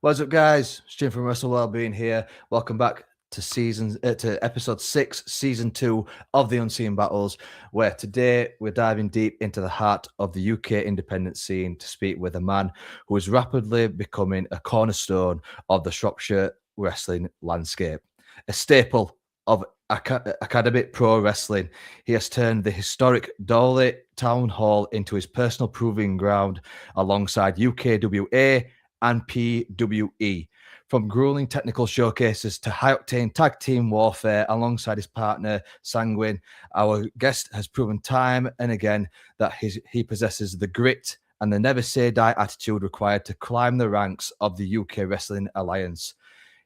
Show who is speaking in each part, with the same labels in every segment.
Speaker 1: What's up, guys? It's Jim from Wrestle Wellbeing here. Welcome back to episode 6, season 2 of the Unseen Battles, where today we're diving deep into the heart of the UK independent scene to speak with a man who is rapidly becoming a cornerstone of the Shropshire wrestling landscape, a staple of academic pro wrestling. He has turned the historic Dawley Town Hall into his personal proving ground alongside UKWA and PWE. From grueling technical showcases to high-octane tag team warfare alongside his partner, Sanguine, our guest has proven time and again that he possesses the grit and the never-say-die attitude required to climb the ranks of the UK Wrestling Alliance.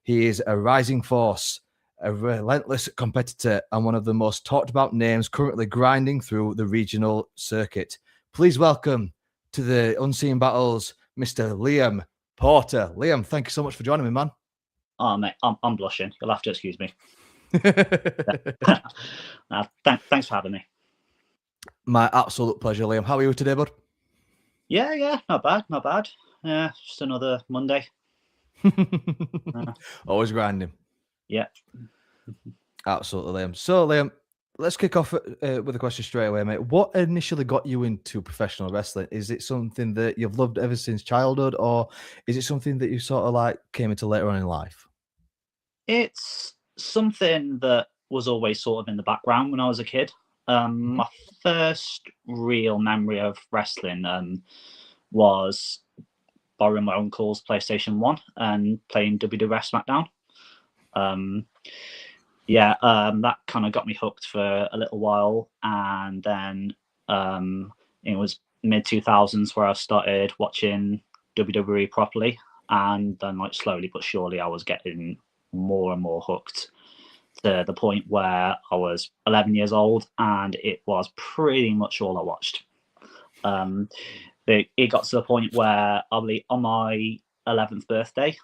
Speaker 1: He is a rising force, a relentless competitor, and one of the most talked-about names currently grinding through the regional circuit. Please welcome to the Unseen Battles, Mr. Liam Porter. Liam, thank you so much for joining me, man.
Speaker 2: Oh, mate, I'm blushing. You'll have to excuse me. Thanks for having me.
Speaker 1: My absolute pleasure, Liam. How are you today, bud?
Speaker 2: Yeah, not bad. Yeah, just another Monday.
Speaker 1: Always grinding.
Speaker 2: Yeah.
Speaker 1: Absolutely, Liam. So, Liam, let's kick off with a question straight away, mate. What initially got you into professional wrestling? Is it something that you've loved ever since childhood, or is it something that you sort of like came into later on in life?
Speaker 2: It's something that was always sort of in the background when I was a kid. My first real memory of wrestling was borrowing my uncle's PlayStation 1 and playing WWF SmackDown. That kind of got me hooked for a little while, and then it was mid-2000s where I started watching WWE properly, and then like slowly but surely I was getting more and more hooked to the point where I was 11 years old and it was pretty much all I watched. It got to the point where on my 11th birthday,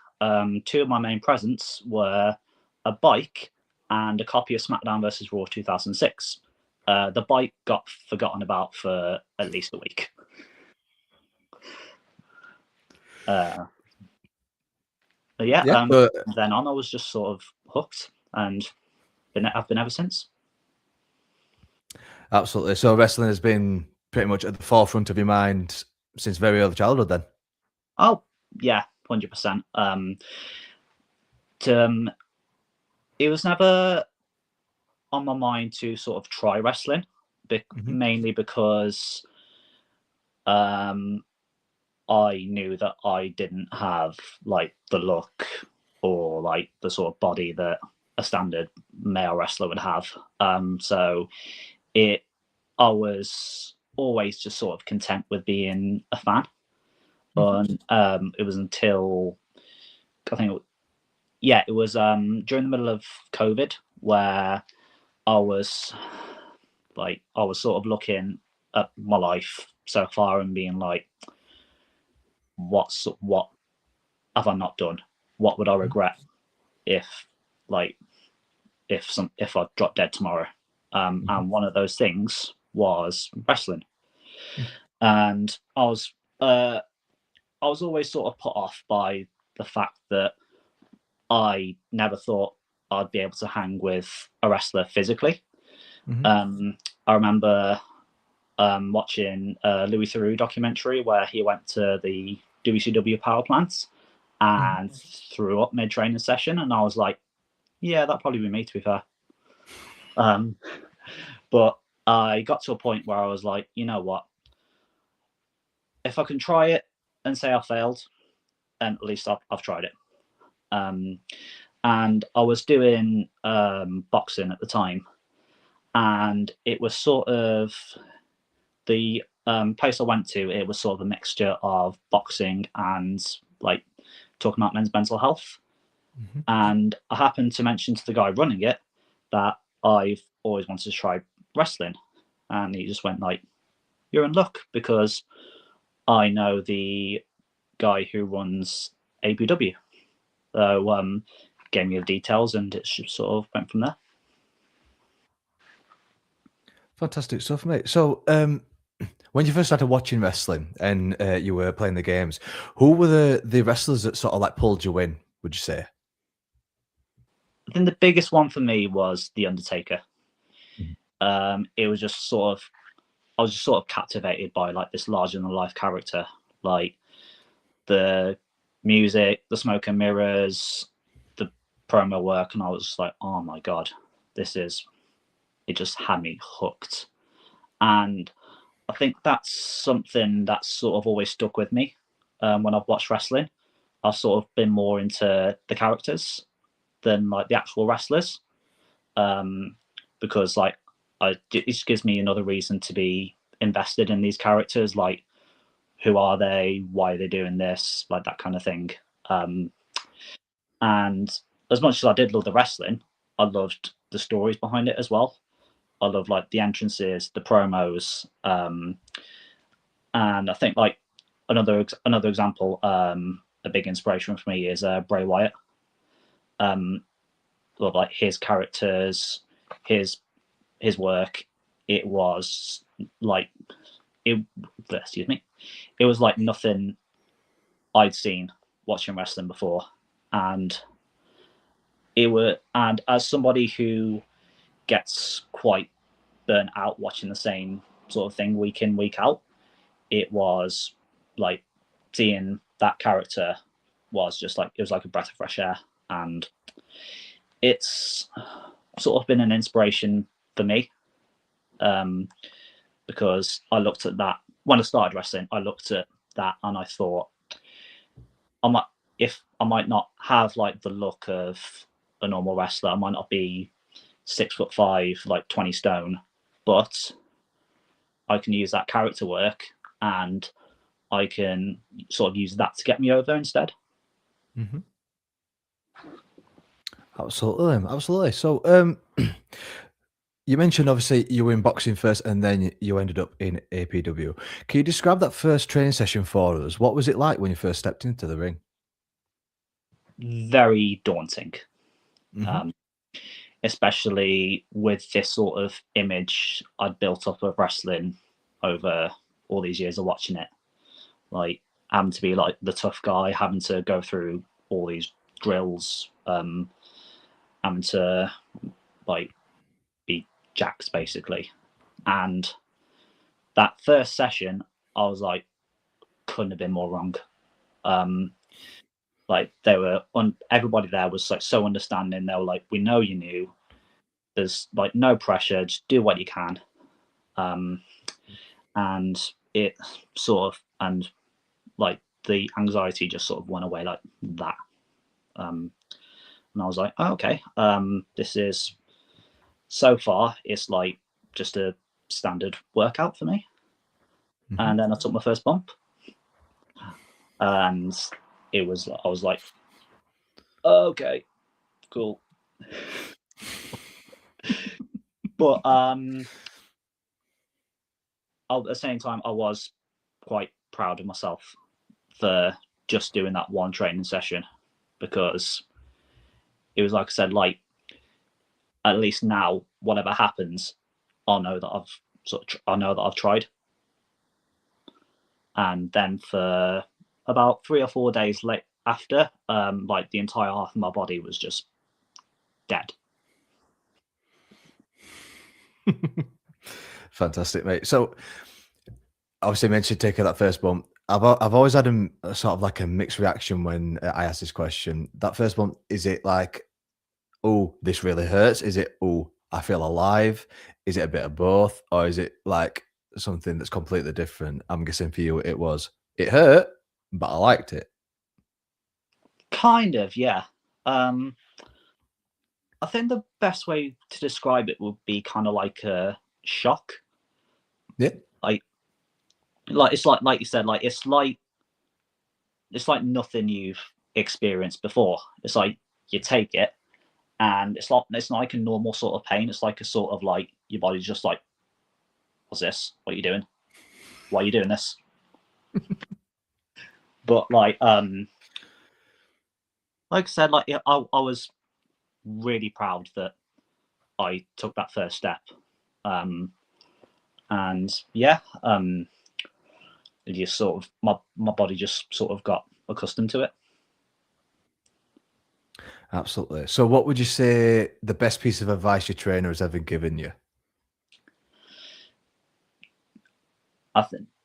Speaker 2: two of my main presents were a bike and a copy of SmackDown vs. Raw 2006. The bike got forgotten about for at least a week. Then on I was just sort of hooked, and I've been ever since.
Speaker 1: Absolutely. So wrestling has been pretty much at the forefront of your mind since very early childhood then?
Speaker 2: Oh, yeah, 100%. It was never on my mind to sort of try wrestling, mainly because I knew that I didn't have like the look or like the sort of body that a standard male wrestler would have. So I was always just sort of content with being a fan. And it was until it was during the middle of COVID where I was sort of looking at my life so far and being like, what have I not done? What would I regret if I dropped dead tomorrow? And one of those things was wrestling. And I was always sort of put off by the fact that I never thought I'd be able to hang with a wrestler physically. I remember watching a Louis Theroux documentary where he went to the WCW power plants and threw up mid-training session, and I was like, yeah, that'd probably be me, to be fair. But I got to a point where I was like, you know what? If I can try it and say I failed, then at least I've tried it. And I was doing boxing at the time, and it was sort of the place I went to. It was sort of a mixture of boxing and like talking about men's mental health. And I happened to mention to the guy running it that I've always wanted to try wrestling, and he just went like, "You're in luck because I know the guy who runs APW." So gave me the details, and it just sort of went from there.
Speaker 1: Fantastic stuff, mate. So When you first started watching wrestling and you were playing the games, who were the wrestlers that sort of like pulled you in, would you say?
Speaker 2: I think the biggest one for me was The Undertaker.
Speaker 1: Mhm.
Speaker 2: It was just sort of, I was just sort of captivated by like this larger than life character, like the music, the smoke and mirrors, the promo work, and I was just like, oh my god, it just had me hooked. And I think that's something that's sort of always stuck with me when I've watched wrestling. I've sort of been more into the characters than like the actual wrestlers, because like it just gives me another reason to be invested in these characters. Like, who are they? Why are they doing this? Like that kind of thing. Um, and as much as I did love the wrestling, I loved the stories behind it as well. I love like the entrances, the promos, and I think like another example, a big inspiration for me is Bray Wyatt. Love like his characters, his his work. It was like it. Excuse me. It was like nothing I'd seen watching wrestling before, and and as somebody who gets quite burnt out watching the same sort of thing week in week out, it was like seeing that character was just like, it was like a breath of fresh air, and it's sort of been an inspiration for me, um, because I looked at that when I started wrestling. I looked at that and I thought, I might if I might not have like the look of a normal wrestler, I might not be 6'5", like 20 stone, but I can use that character work and I can sort of use that to get me over instead.
Speaker 1: Mm-hmm. Absolutely, absolutely. So, you mentioned obviously you were in boxing first, and then you ended up in APW. Can you describe that first training session for us? What was it like when you first stepped into the ring?
Speaker 2: Very daunting,
Speaker 1: Mm-hmm.
Speaker 2: um, especially with this sort of image I'd built up of wrestling over all these years of watching it. Like, having to be like the tough guy, having to go through all these drills, having to like be jacked basically. And that first session, I was like, couldn't have been more wrong. Um, like they were on, everybody there was like so understanding. They were like, we know you knew. There's like no pressure. Just do what you can. Um, and it sort of, and like the anxiety just sort of went away like that. And I was like, oh, okay, this is, so far it's like just a standard workout for me.
Speaker 1: Mm-hmm.
Speaker 2: And then I took my first bump, and I was like, okay, cool. But at the same time, I was quite proud of myself for just doing that one training session, because it was like I said, like, at least now, whatever happens, I know that I know that I've tried. And then for about 3 or 4 days late after, like the entire half of my body was just dead.
Speaker 1: Fantastic, mate. So, obviously, you mentioned taking that first bump. I've always had a sort of like a mixed reaction when I ask this question. That first bump, is it like, oh, this really hurts? Is it, oh, I feel alive? Is it a bit of both? Or is it like something that's completely different? I'm guessing for you, it hurt, but I liked it.
Speaker 2: Kind of, yeah. Um, I think the best way to describe it would be kind of like a shock.
Speaker 1: Yeah.
Speaker 2: Like, it's like you said, like it's like nothing you've experienced before. It's like you take it, and it's not like a normal sort of pain. It's like a sort of like your body's just like, what's this? What are you doing? Why are you doing this? But like I said, like I was really proud that I took that first step. Um, and yeah, you sort of my body just sort of got accustomed to it.
Speaker 1: Absolutely. So, what would you say the best piece of advice your trainer has ever given you?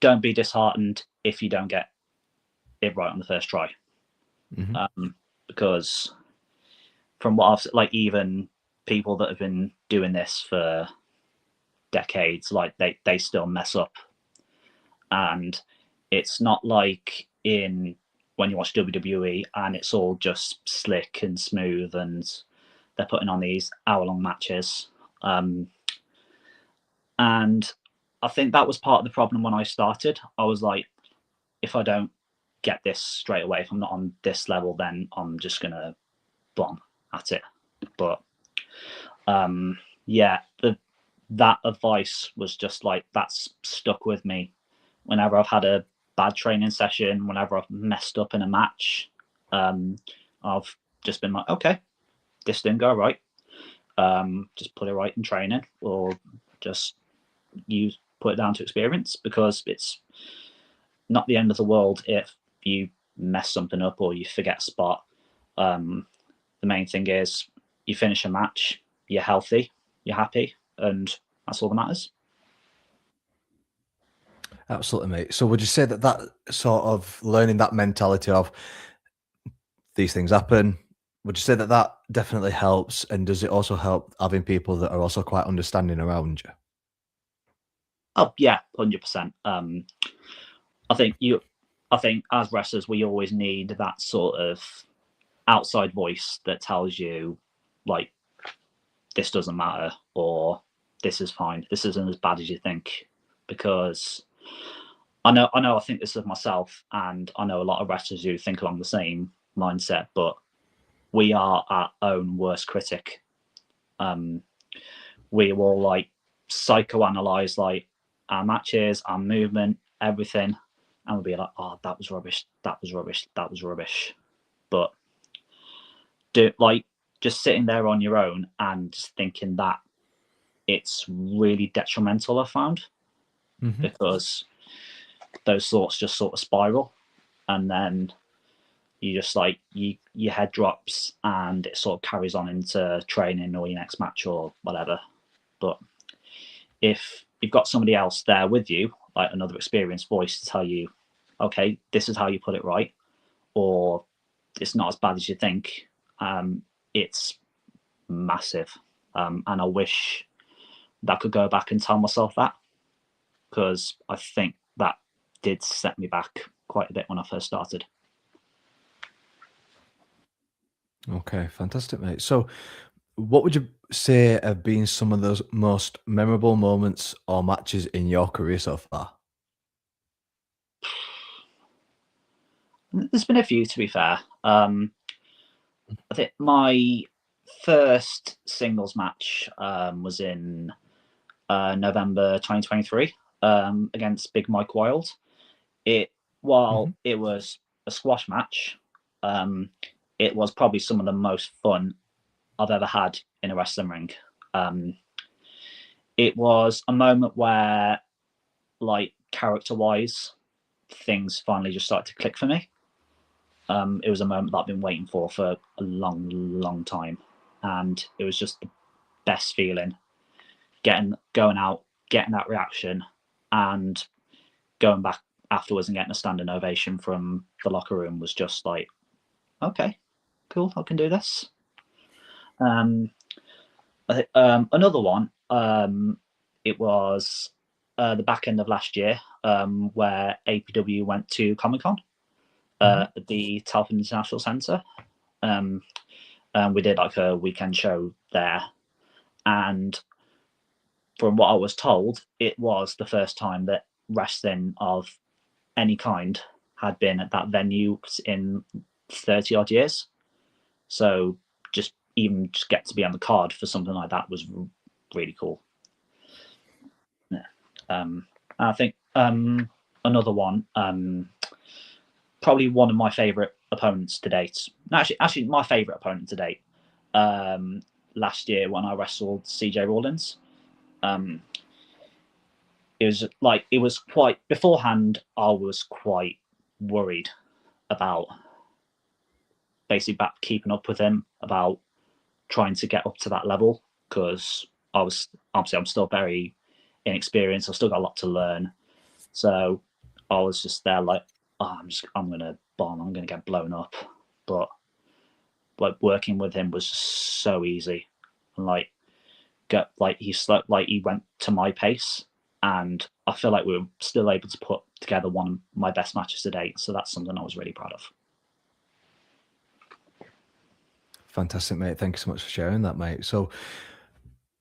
Speaker 2: Don't be disheartened if you don't get it right on the first try, because from what I've like, even people that have been doing this for decades, like they still mess up, and it's not like in when you watch WWE and it's all just slick and smooth and they're putting on these hour-long matches. And I think that was part of the problem when I started. I was like, if I don't get this straight away, if I'm not on this level, then I'm just gonna bomb at it. But yeah, that advice was just like, that's stuck with me. Whenever I've had a bad training session, whenever I've messed up in a match, I've just been like, okay, this didn't go right. Just put it right in training, or just put it down to experience, because it's not the end of the world if you mess something up or you forget a spot. The main thing is you finish a match, you're healthy, you're happy, and that's all that matters.
Speaker 1: Absolutely, mate. So, would you say that sort of learning that mentality of these things happen, would you say that definitely helps? And does it also help having people that are also quite understanding around you?
Speaker 2: Oh yeah, 100%. I think as wrestlers, we always need that sort of outside voice that tells you, like, this doesn't matter, or this is fine, this isn't as bad as you think. Because I think this of myself, and I know a lot of wrestlers who think along the same mindset, but we are our own worst critic. We will like psychoanalyze like our matches, our movement, everything, and we'll be like, oh, that was rubbish, that was rubbish, that was rubbish. But just sitting there on your own and just thinking that, it's really detrimental, I found, because those thoughts just sort of spiral, and then you just like your head drops and it sort of carries on into training or your next match or whatever. But if you've got somebody else there with you, like another experienced voice to tell you, okay, this is how you put it right, or it's not as bad as you think, it's massive. And I wish that I could go back and tell myself that, because I think that did set me back quite a bit when I first started.
Speaker 1: Okay, fantastic, mate. So, what would you say have been some of those most memorable moments or matches in your career so far?
Speaker 2: There's been a few, to be fair. I think my first singles match was in November 2023 against Big Mike Wild. While it was a squash match, it was probably some of the most fun I've ever had in a wrestling ring. It was a moment where, like, character-wise, things finally just started to click for me. It was a moment that I've been waiting for a long, long time, and it was just the best feeling. Going out, getting that reaction, and going back afterwards and getting a standing ovation from the locker room was just like, okay, cool, I can do this. Another one, it was the back end of last year, where APW went to Comic-Con at the Telford International Centre. We did like a weekend show there, and from what I was told, it was the first time that wrestling of any kind had been at that venue in 30 odd years. So just get to be on the card for something like that was really cool. Yeah. I think another one, probably one of my favorite opponents to date. Actually, my favorite opponent to date. Last year when I wrestled CJ Rawlins, it was quite beforehand. I was quite worried about basically back keeping up with him, about trying to get up to that level, because I was obviously I'm still very inexperienced. I've still got a lot to learn, so I was just there like, oh, I'm gonna bomb. I'm gonna get blown up, but like working with him was so easy, and he went to my pace, and I feel like we were still able to put together one of my best matches to date. So that's something I was really proud of.
Speaker 1: Fantastic, mate. Thank you so much for sharing that, mate. So,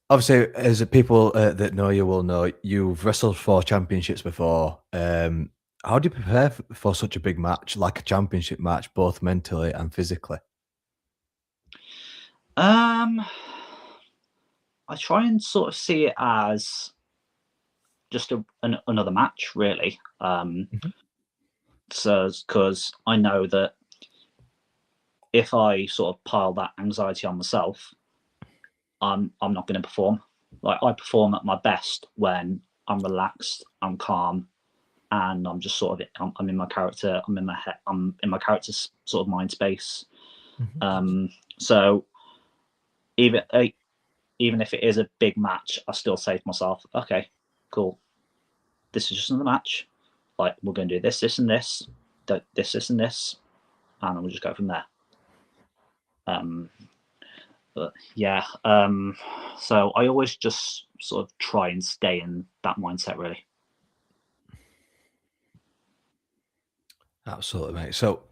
Speaker 1: obviously, as people that know you will know, you've wrestled for championships before. How do you prepare for such a big match, like a championship match, both mentally and physically?
Speaker 2: I try and sort of see it as just another match, really. So, because I know that if I sort of pile that anxiety on myself, I'm not going to perform. Like, I perform at my best when I'm relaxed, I'm calm, and I'm just sort of I'm in my character. I'm in my head. I'm in my character's sort of mind space. So even if it is a big match, I still say to myself, okay, cool. This is just another match. Like, we're going to do this, this, and this, this, and this, and then we'll just go from there. But yeah, so I always just sort of try and stay in that mindset, really.
Speaker 1: Absolutely, mate. So,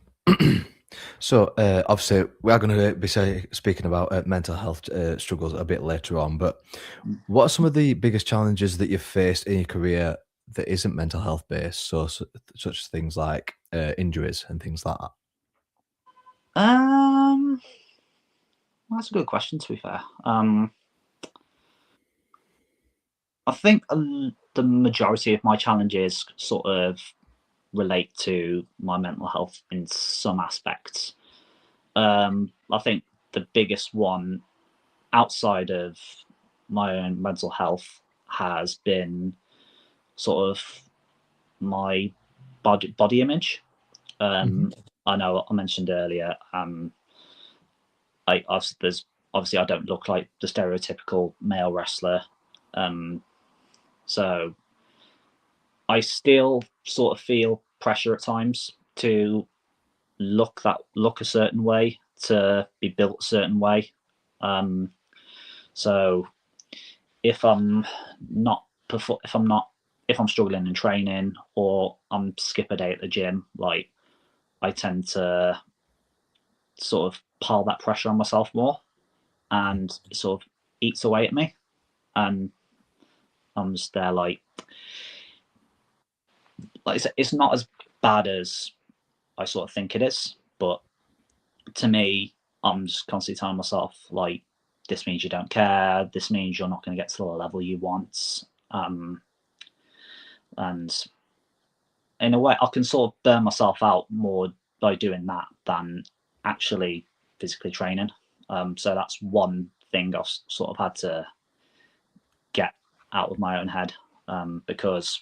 Speaker 1: obviously, we are going to be speaking about mental health struggles a bit later on. But what are some of the biggest challenges that you've faced in your career that isn't mental health based? So such as things like injuries and things like that.
Speaker 2: That's a good question, to be fair. I think the majority of my challenges sort of relate to my mental health in some aspects. I think the biggest one outside of my own mental health has been sort of my body image. I know I mentioned earlier, there's obviously I don't look like the stereotypical male wrestler, so I still sort of feel pressure at times to look a certain way, to be built a certain way. So if I'm not if I'm struggling in training, or I'm skip a day at the gym, like, I tend to sort of pile that pressure on myself more, and it sort of eats away at me, and I'm just there like it's not as bad as I sort of think it is, but to me, I'm just constantly telling myself, like, this means you don't care, this means you're not going to get to the level you want, and in a way I can sort of burn myself out more by doing that than actually physically training. So that's one thing I've sort of had to get out of my own head, because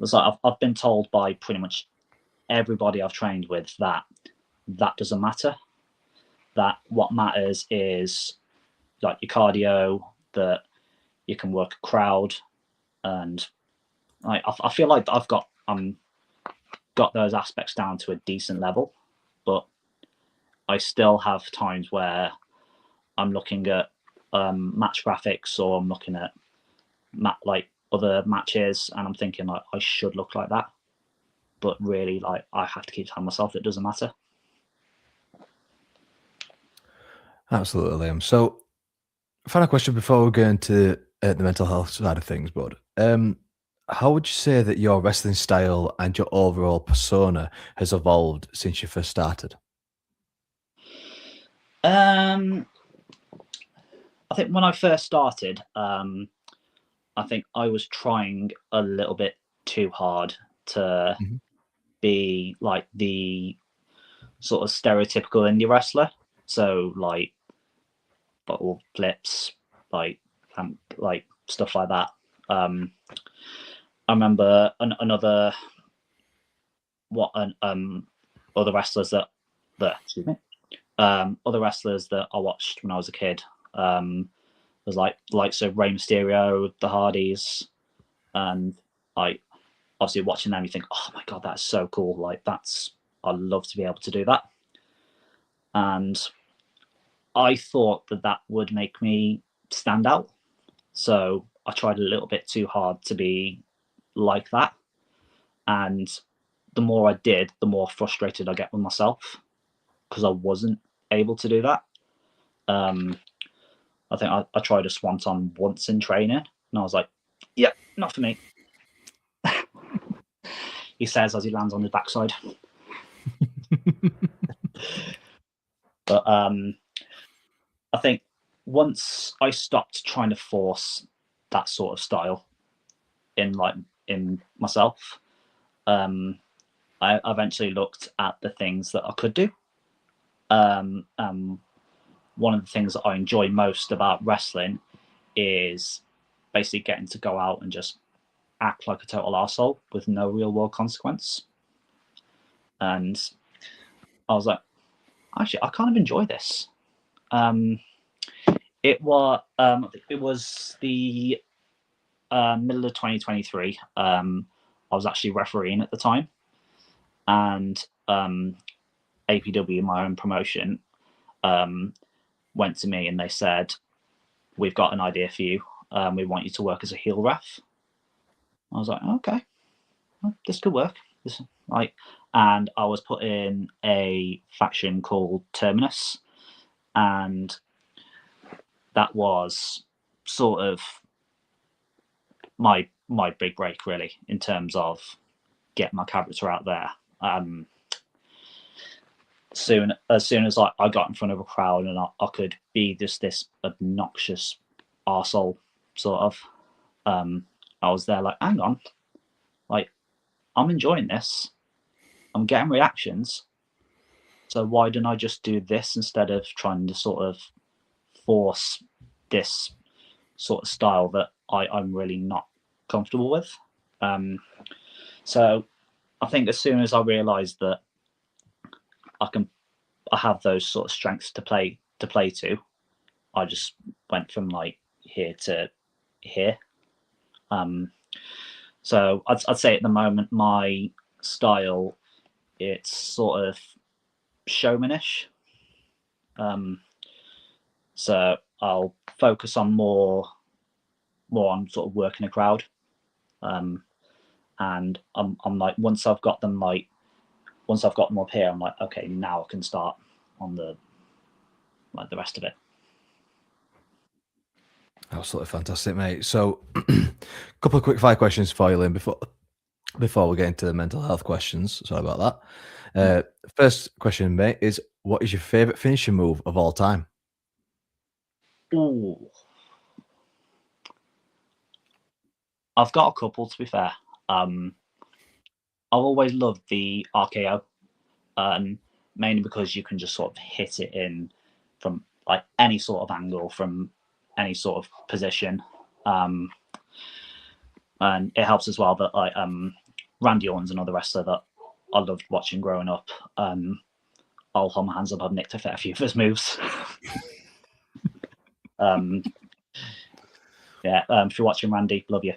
Speaker 2: it's like I've been told by pretty much everybody I've trained with that doesn't matter. That what matters is like your cardio, that you can work a crowd, and I feel like I've got those aspects down to a decent level, but I still have times where I'm looking at match graphics, or I'm looking at like other matches, and I'm thinking like I should look like that, but really, like, I have to keep telling myself it doesn't matter.
Speaker 1: Absolutely, Liam. So, final question before we go into the mental health side of things, bud. How would you say that your wrestling style and your overall persona has evolved since you first started?
Speaker 2: I think when I first started, I think I was trying a little bit too hard to be like the sort of stereotypical indie wrestler. So like bottle flips, like stuff like that. I remember other wrestlers that excuse me, other wrestlers that I watched when I was a kid. Was likes of Rey Mysterio, the Hardys, and like obviously watching them, you think, oh my god, that's so cool! Like I'd love to be able to do that. And I thought that would make me stand out, so I tried a little bit too hard to be like that. And the more I did, the more frustrated I get with myself because I wasn't able to do that. I think I tried a swanton once in training, and I was like, "Yep, not for me." He says as he lands on his backside. But I think once I stopped trying to force that sort of style in myself, I eventually looked at the things that I could do. One of the things that I enjoy most about wrestling is basically getting to go out and just act like a total arsehole with no real world consequence. And I was like, actually, I kind of enjoy this. It was the middle of 2023. I was actually refereeing at the time, and APW, my own promotion, went to me and they said, "We've got an idea for you. We want you to work as a heel ref." I was like, "Okay, well, this could work." And I was put in a faction called Terminus, and that was sort of my big break, really, in terms of getting my character out there. As soon as I got in front of a crowd and I could be just this obnoxious arsehole, sort of, I was there like, hang on, like, I'm enjoying this. I'm getting reactions. So why don't I just do this instead of trying to sort of force this sort of style that I'm really not comfortable with? So I think as soon as I realised that I have those sort of strengths to play to, I just went from like here to here. So I'd say at the moment my style, it's sort of showmanish. So I'll focus on more on sort of working a crowd. And I'm like, once I've got them up here, I'm like, okay, now I can start on the rest of it.
Speaker 1: Absolutely fantastic, mate. So, a couple of quick fire questions for you, Lynn, before we get into the mental health questions. Sorry about that. First question, mate, is what is your favorite finishing move of all time?
Speaker 2: Ooh. I've got a couple, to be fair. I've always loved the RKO, mainly because you can just sort of hit it in from like any sort of angle, from any sort of position. And it helps as well that Randy Orton's another wrestler that I loved watching growing up. I'll hold my hands up, I've nicked a fair few of his moves. Yeah, if you're watching Randy, love you.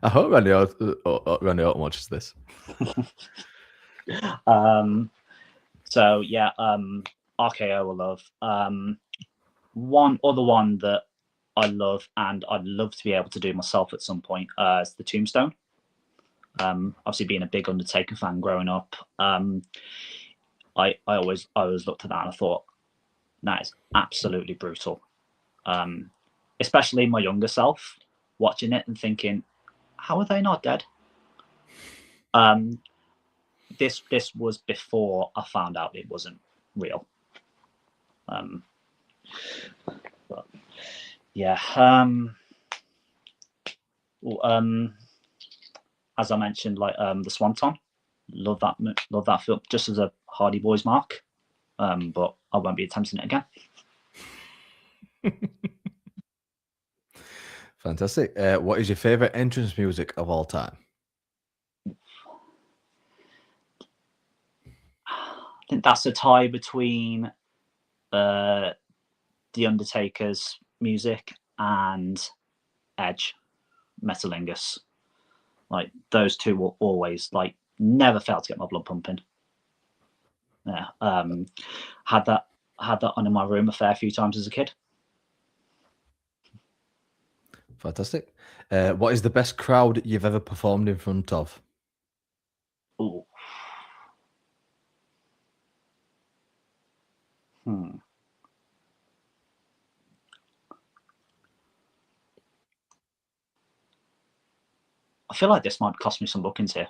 Speaker 1: I hope Randy Orton watches this.
Speaker 2: So yeah, RKO I love. One other one that I love and I'd love to be able to do myself at some point is the Tombstone. Obviously, being a big Undertaker fan growing up, I always looked at that and I thought that is absolutely brutal. Especially my younger self watching it and thinking, how are they not dead? This was before I found out it wasn't real. But yeah. As I mentioned, like the Swanton, love that film just as a Hardy Boys mark. But I won't be attempting it again.
Speaker 1: Fantastic. What is your favorite entrance music of all time?
Speaker 2: I think that's a tie between The Undertaker's music and Edge, Metalingus. Like those two will always never fail to get my blood pumping. Yeah. Had that on in my room a fair few times as a kid.
Speaker 1: Fantastic. What is the best crowd you've ever performed in front of?
Speaker 2: Ooh. I feel like this might cost me some bookings here.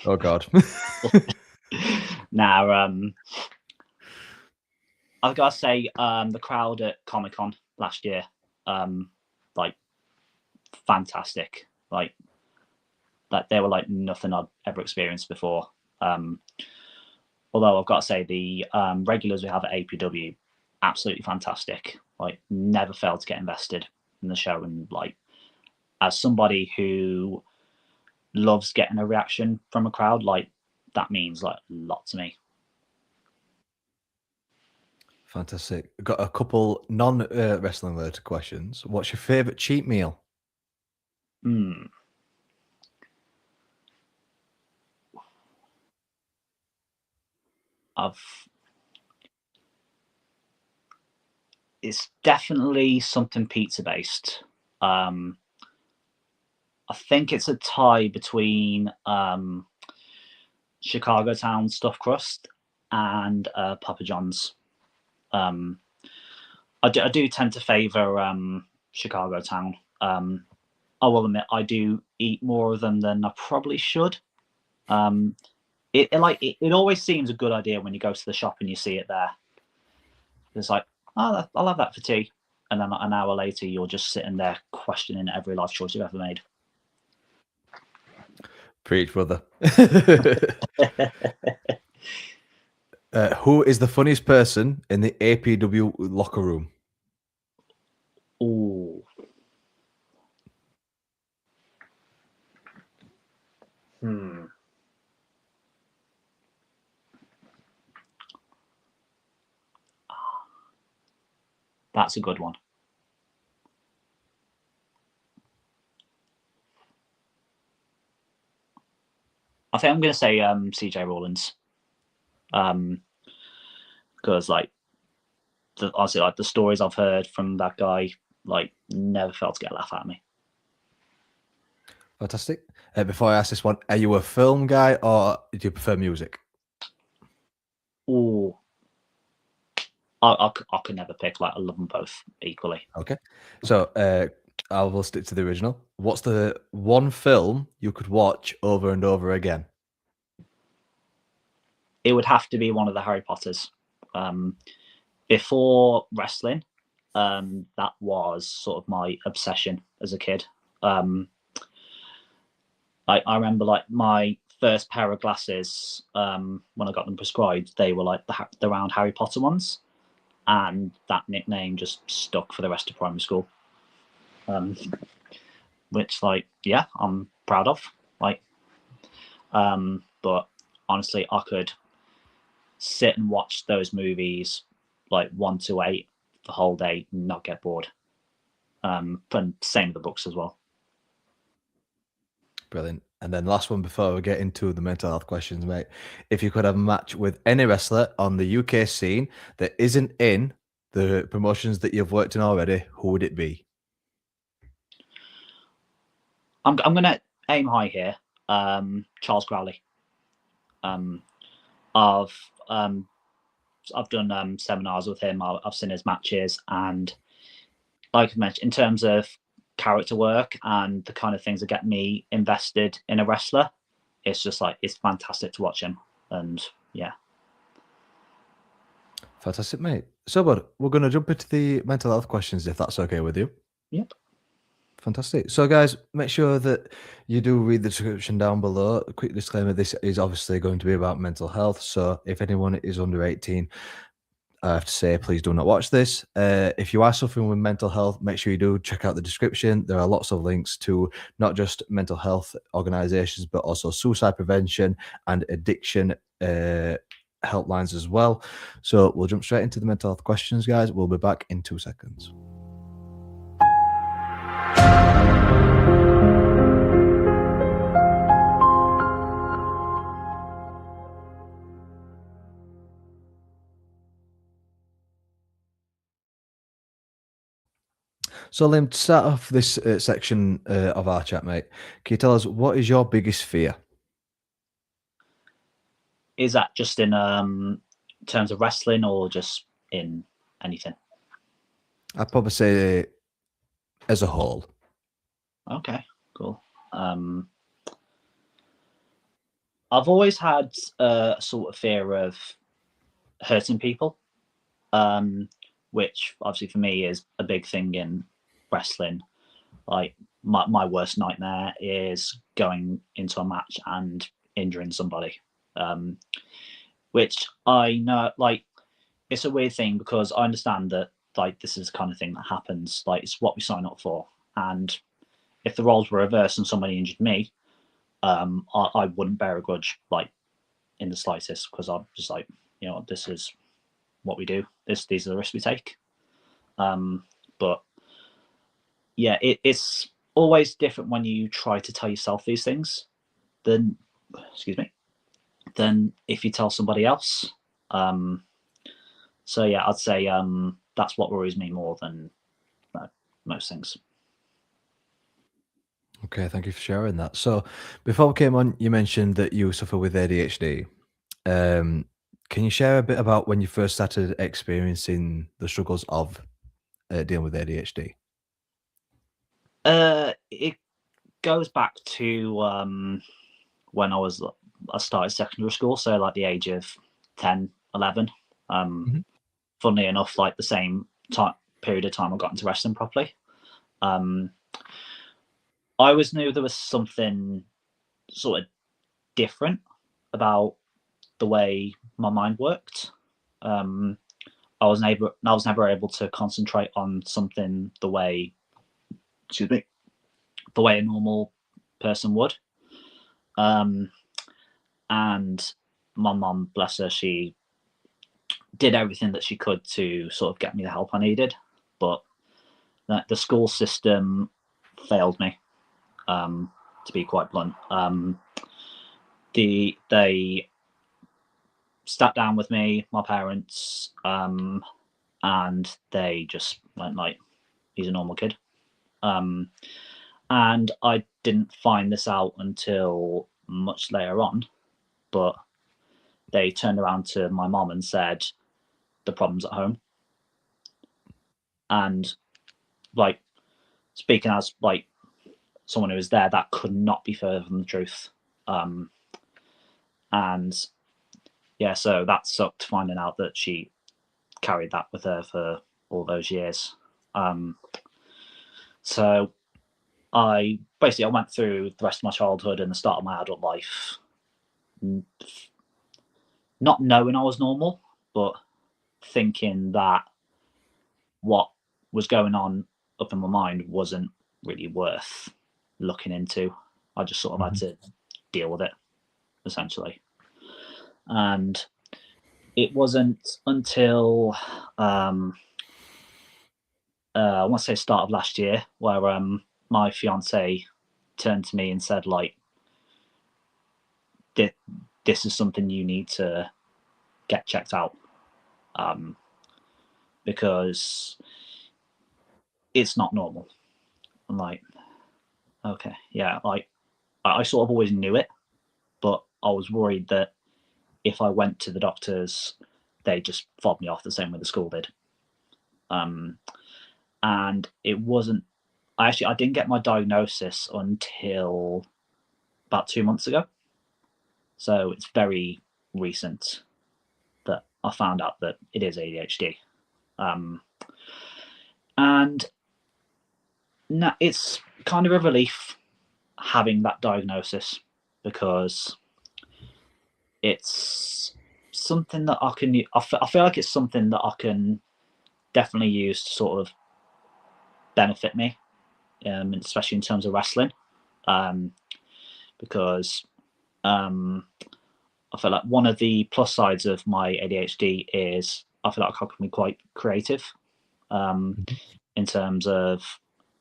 Speaker 1: Oh God.
Speaker 2: Now, I've got to say, the crowd at Comic-Con last year, fantastic. Like they were like nothing I'd ever experienced before. Although I've got to say the regulars we have at APW, absolutely fantastic. Like never failed to get invested in the show, and like as somebody who loves getting a reaction from a crowd, like that means like a lot to me.
Speaker 1: Fantastic. Got a couple non-wrestling related questions. What's your favorite cheat meal?
Speaker 2: It's definitely something pizza based. I think it's a tie between Chicago Town stuffed crust and Papa John's. I do tend to favour Chicago Town. I will admit I do eat more of them than I probably should. It always seems a good idea when you go to the shop and you see it there. It's like, oh, I'll have that for tea, and then an hour later you're just sitting there questioning every life choice you've ever made.
Speaker 1: Preach, brother. Who is the funniest person in the APW locker room?
Speaker 2: Ooh. That's a good one. I think I'm going to say CJ Rawlins, because honestly, like the stories I've heard from that guy, like never failed to get a laugh out of me.
Speaker 1: Fantastic. Before I ask this one, are you a film guy or do you prefer music?
Speaker 2: Ooh. I could never pick. Like I love them both equally.
Speaker 1: Okay. So I will stick to the original. What's the one film you could watch over and over again?
Speaker 2: It would have to be one of the Harry Potters. Before wrestling, that was sort of my obsession as a kid. I remember like my first pair of glasses, when I got them prescribed, they were like the round Harry Potter ones, and that nickname just stuck for the rest of primary school. Which, like, yeah, I'm proud of. Like, but honestly, I could sit and watch those movies like 1 to 8 the whole day, not get bored. And same with the books as well.
Speaker 1: Brilliant. And then last one before we get into the mental health questions, mate. If you could have a match with any wrestler on the UK scene that isn't in the promotions that you've worked in already, who would it be?
Speaker 2: I'm going to aim high here. Charles Crowley. I've done seminars with him. I've seen his matches, and like I mentioned, in terms of character work and the kind of things that get me invested in a wrestler, it's just like it's fantastic to watch him. And yeah.
Speaker 1: Fantastic, mate. So, bud, we're going to jump into the mental health questions if that's okay with you.
Speaker 2: Yep.
Speaker 1: Fantastic. So, guys, make sure that you do read the description down below. A quick disclaimer, this is obviously going to be about mental health. So, if anyone is under 18, I have to say, please do not watch this. If you are suffering with mental health, make sure you do check out the description. There are lots of links to not just mental health organizations, but also suicide prevention and addiction helplines as well. So we'll jump straight into the mental health questions, guys. We'll be back in 2 seconds. So, Liam, to start off this section of our chat, mate, can you tell us what is your biggest fear?
Speaker 2: Is that just in terms of wrestling or just in anything?
Speaker 1: I'd probably say as a whole.
Speaker 2: Okay, cool. I've always had a sort of fear of hurting people, which obviously for me is a big thing in wrestling. Like my worst nightmare is going into a match and injuring somebody, which I know, like, it's a weird thing because I understand that, like, this is the kind of thing that happens. Like, it's what we sign up for. And if the roles were reversed and somebody injured me, I wouldn't bear a grudge, like, in the slightest, because I'm just like, you know, this is what we do. These are the risks we take. But yeah, it's always different when you try to tell yourself these things than, than if you tell somebody else. So yeah, I'd say that's what worries me more than most things.
Speaker 1: Okay, thank you for sharing that. So, before we came on, you mentioned that you suffer with ADHD. Can you share a bit about when you first started experiencing the struggles of dealing with ADHD?
Speaker 2: It goes back to when I started secondary school, so like the age of 10, 11. Funnily enough, like the same period of time I got into wrestling properly. I always knew there was something sort of different about the way my mind worked. I was never able to concentrate on something the way a normal person would. And my mum, bless her, she did everything that she could to sort of get me the help I needed, but the school system failed me. To be quite blunt, they sat down with me, my parents, and they just went like, "He's a normal kid." And I didn't find this out until much later on, but they turned around to my mom and said, "The problem's at home." And like, speaking as like someone who was there, that could not be further from the truth. And yeah, so that sucked, finding out that she carried that with her for all those years. So I went through the rest of my childhood and the start of my adult life not knowing I was normal, but thinking that what was going on up in my mind wasn't really worth looking into. I just sort of had to deal with it, essentially. And it wasn't until I want to say start of last year where my fiance turned to me and said, like, this is something you need to get checked out, because it's not normal. I'm like, okay, yeah, like I sort of always knew it, but I was worried that if I went to the doctors, they just fobbed me off the same way the school did. And it wasn't. I didn't get my diagnosis until about 2 months ago, so it's very recent that I found out that it is ADHD. And it's kind of a relief having that diagnosis, because it's something that I can. I feel like it's something that I can definitely use to sort of benefit me, especially in terms of wrestling, because I feel like one of the plus sides of my ADHD is I feel like I can be quite creative, in terms of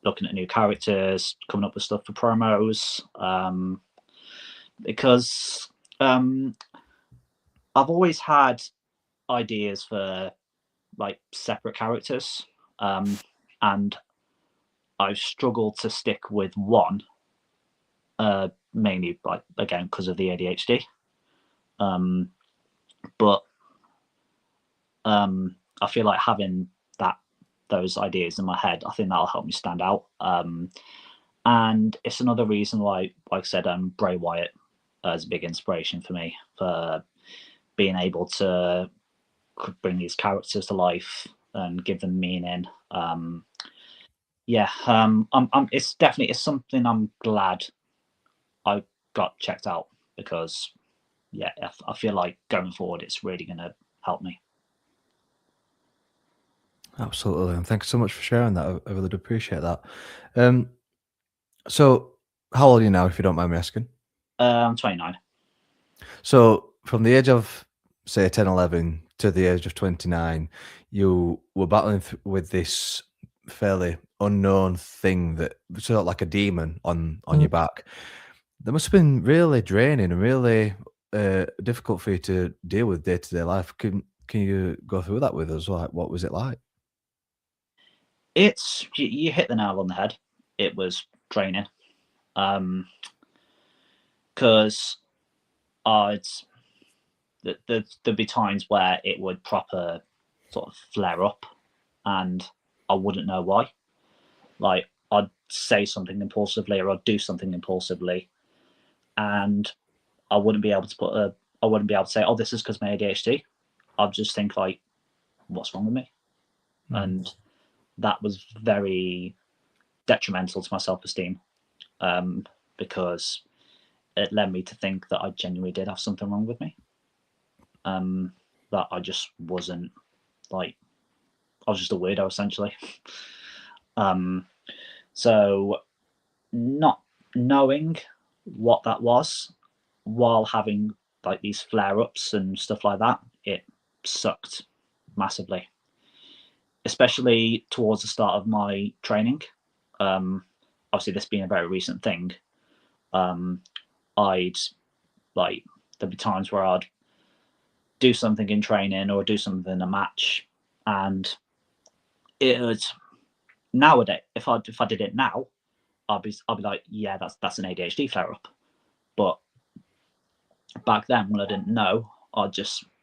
Speaker 2: looking at new characters, coming up with stuff for promos, because I've always had ideas for like separate characters, and I've struggled to stick with one, mainly like again because of the ADHD. But I feel like having those ideas in my head, I think that'll help me stand out. And it's another reason why, like I said, Bray Wyatt is a big inspiration for me for being able to bring these characters to life and give them meaning. It's something I'm glad I got checked out, because I feel like going forward it's really going to help me.
Speaker 1: Absolutely, and thank you so much for sharing that. I really do appreciate that. So, how old are you now, if you don't mind me asking?
Speaker 2: I'm 29.
Speaker 1: So, from the age of, say, 10, 11 to the age of 29, you were battling with this fairly unknown thing that sort of like a demon on your back. That must have been really draining and really difficult for you to deal with day to day life. Can you go through that with us? What was it like?
Speaker 2: It's you hit the nail on the head. It was draining, because I'd there'd be times where it would proper sort of flare up, and I wouldn't know why. Like I'd say something impulsively, or I'd do something impulsively, and I wouldn't be able to I wouldn't be able to say, "Oh, this is because my ADHD." I'd just think like, "What's wrong with me?" And that was very detrimental to my self-esteem, because it led me to think that I genuinely did have something wrong with me. That I just wasn't, like, I was just a weirdo essentially. So not knowing what that was while having like these flare-ups and stuff like that, it sucked massively, especially towards the start of my training. Obviously this being a very recent thing, I'd like there'd be times where I'd do something in training or do something in a match, and it would, nowadays if I did it now, I'd be like, yeah, that's an ADHD flare up. But back then when I didn't know,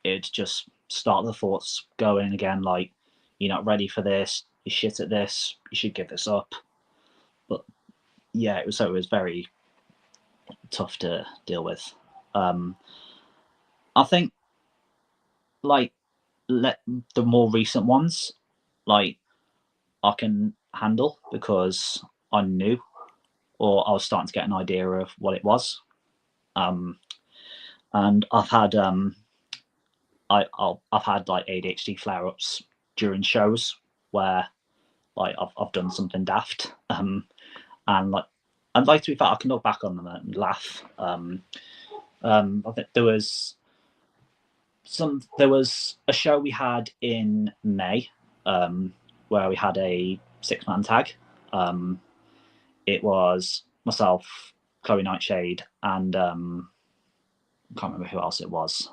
Speaker 2: it'd just start the thoughts going again, like, you're not ready for this, you're shit at this, you should give this up. But yeah, it was very tough to deal with. I think like the more recent ones, like I can handle because I knew, or I was starting to get an idea of what it was. And I've had I've had like ADHD flare-ups during shows where like I've done something daft, and like I'd like to be fair, I can look back on them and laugh. I think there was a show we had in May, where we had a 6-man tag. It was myself, Chloe Nightshade, and I can't remember who else it was.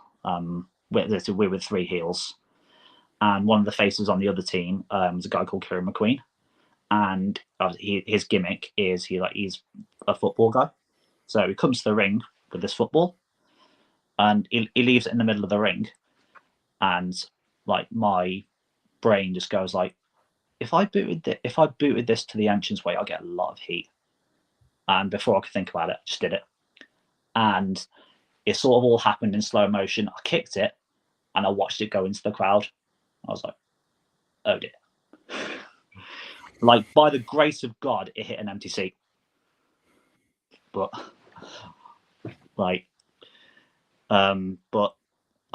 Speaker 2: We were 3 heels, and one of the faces on the other team was a guy called Kieran McQueen, and his gimmick is he's a football guy. So he comes to the ring with this football, and he leaves it in the middle of the ring, and like my brain just goes like, if I booted this to the entranceway, I'll get a lot of heat. And before I could think about it, I just did it, and it sort of all happened in slow motion. I kicked it, and I watched it go into the crowd. I was like, oh dear. Like, by the grace of God, it hit an empty seat. But, like, but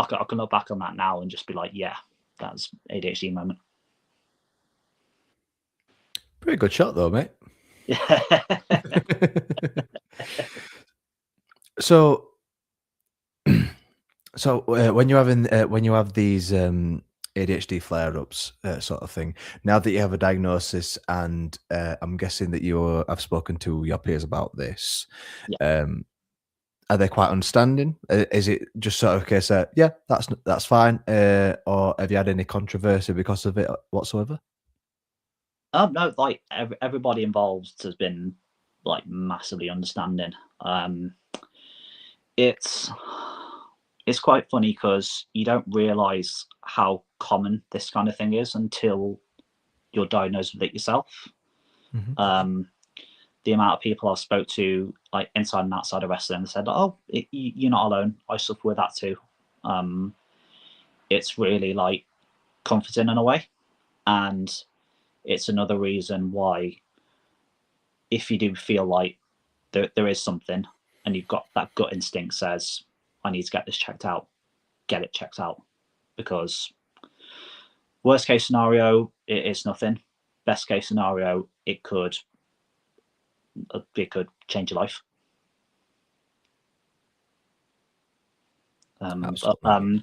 Speaker 2: I can look back on that now and just be like, yeah, that's ADHD moment.
Speaker 1: Pretty good shot though, mate.
Speaker 2: Yeah.
Speaker 1: So, when you're having when you have these ADHD flare-ups sort of thing, now that you have a diagnosis, and I'm guessing that have spoken to your peers about this,
Speaker 2: Yeah.
Speaker 1: are they quite understanding? Is it just sort of a case that yeah, that's fine, or have you had any controversy because of it whatsoever?
Speaker 2: No, like everybody involved has been like massively understanding. It's quite funny because you don't realize how common this kind of thing is until you're diagnosed with it yourself.
Speaker 1: Mm-hmm.
Speaker 2: The amount of people I've spoke to, like inside and outside of wrestling, said, "Oh, you're not alone. I suffer with that too." It's really like comforting in a way, and it's another reason why, if you do feel like there is something, and you've got that gut instinct says, "I need to get this checked out," get it checked out, because worst case scenario, it is nothing. Best case scenario, it could change your life. I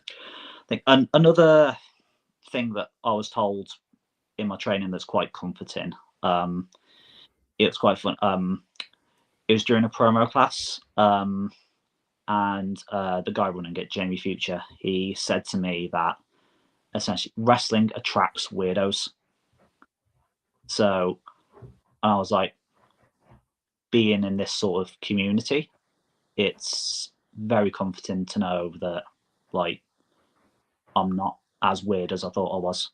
Speaker 2: think another thing that I was told in my training that's quite comforting. It was quite fun. It was during a promo class, and the guy running it, Jamie Future, he said to me that essentially wrestling attracts weirdos. So I was like, being in this sort of community, it's very comforting to know that like I'm not as weird as I thought I was.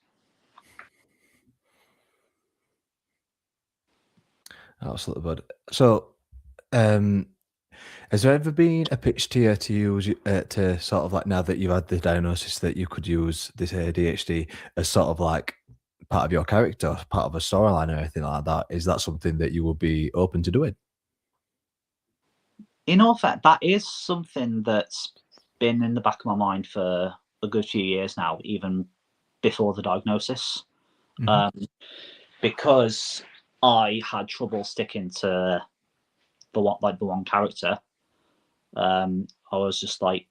Speaker 1: Absolutely, bud. So, has there ever been a pitch to you to use to sort of like, now that you've had the diagnosis, that you could use this ADHD as sort of like part of your character, part of a storyline or anything like that? Is that something that you would be open to doing?
Speaker 2: In all fact, that is something that's been in the back of my mind for a good few years now, even before the diagnosis,
Speaker 1: Mm-hmm.
Speaker 2: um, because I had trouble sticking to the one character. I was just like,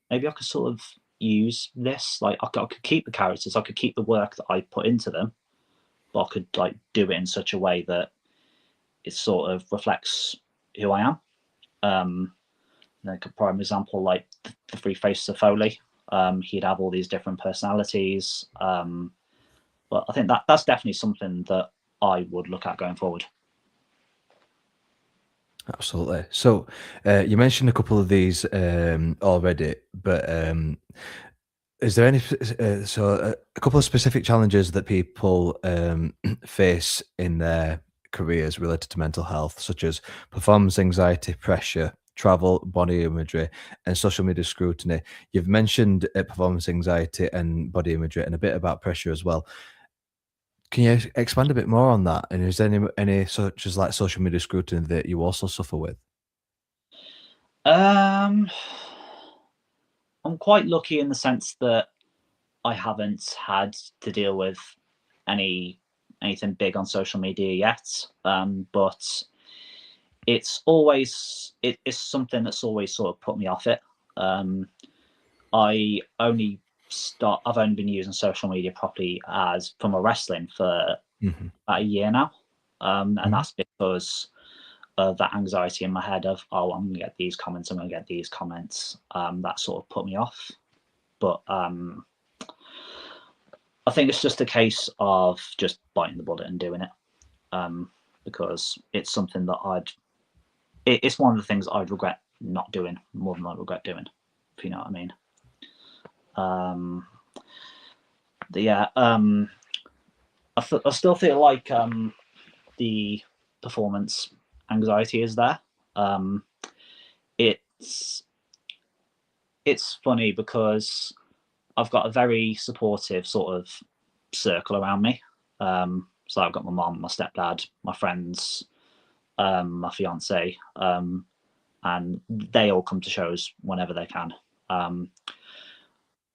Speaker 2: maybe I could sort of use this. Like, I could keep the characters, I could keep the work that I put into them, but I could like do it in such a way that it sort of reflects who I am. Like a prime example, like the Three Faces of Foley. He'd have all these different personalities. But I think that's definitely something that I would look at going forward.
Speaker 1: Absolutely. So, you mentioned a couple of these already, but is there any a couple of specific challenges that people face in their careers related to mental health, such as performance anxiety, pressure, travel, body imagery, and social media scrutiny? You've mentioned performance anxiety and body imagery, and a bit about pressure as well. Can you expand a bit more on that? And is there any such as like social media scrutiny that you also suffer with?
Speaker 2: Um, I'm quite lucky in the sense that I haven't had to deal with anything big on social media yet. But it's something that's always sort of put me off it. Um, I only I've only been using social media properly as for my wrestling for
Speaker 1: Hmm.
Speaker 2: about a year now, and
Speaker 1: Hmm.
Speaker 2: that's because of that anxiety in my head of, oh, I'm gonna get these comments, I'm gonna get these comments. That sort of put me off. But I think it's just a case of just biting the bullet and doing it, because it's something that it's one of the things I'd regret not doing more than I regret doing, if you know what I mean. Yeah, I still feel like the performance anxiety is there. Um, it's it's funny because I've got a very supportive sort of circle around me. So I've got my mom, my stepdad, my friends, my fiance, and they all come to shows whenever they can. Um,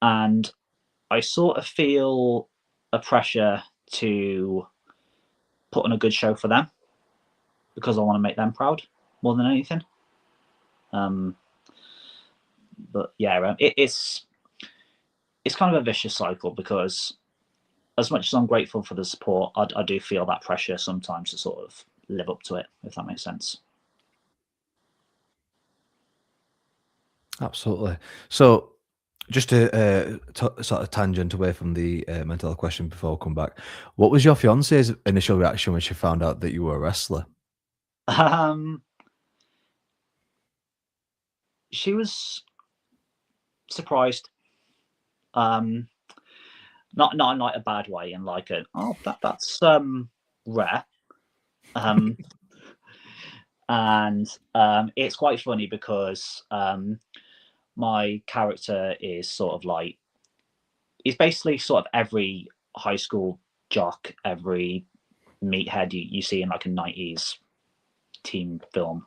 Speaker 2: and I sort of feel a pressure to put on a good show for them because I want to make them proud more than anything. But yeah, it's kind of a vicious cycle because as much as I'm grateful for the support, I do feel that pressure sometimes to sort of live up to it, if that makes sense.
Speaker 1: Absolutely. So, just to sort of tangent away from the mental health question before I come back, what was your fiance's initial reaction when she found out that you were a wrestler?
Speaker 2: She was surprised. Not in like a bad way, in like a that's rare. And it's quite funny because my character is sort of like, he's basically sort of every high school jock, every meathead you see in like a 90s teen film.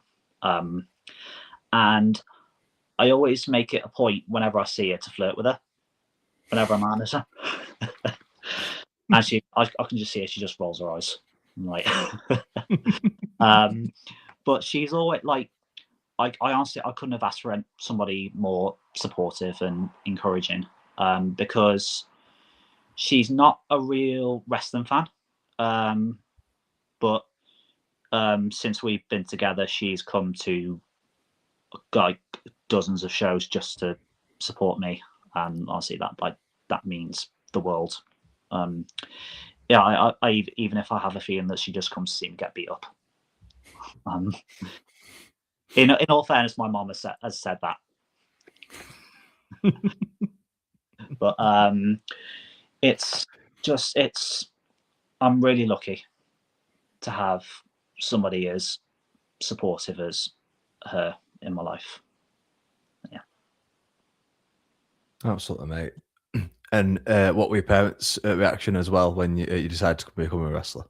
Speaker 2: And I always make it a point whenever I see her to flirt with her, whenever I'm honest her. And I can just see her, she just rolls her eyes. I'm like, but she's always like, I honestly, I couldn't have asked for somebody more supportive and encouraging, because she's not a real wrestling fan. But since we've been together, she's come to like dozens of shows just to support me, and honestly, that means the world. Yeah, I even if I have a feeling that she just comes to see me get beat up. In all fairness, my mom has said that. But it's I'm really lucky to have somebody as supportive as her in my life. Yeah.
Speaker 1: Absolutely, mate. And what were your parents' reaction as well when you decided to become a wrestler?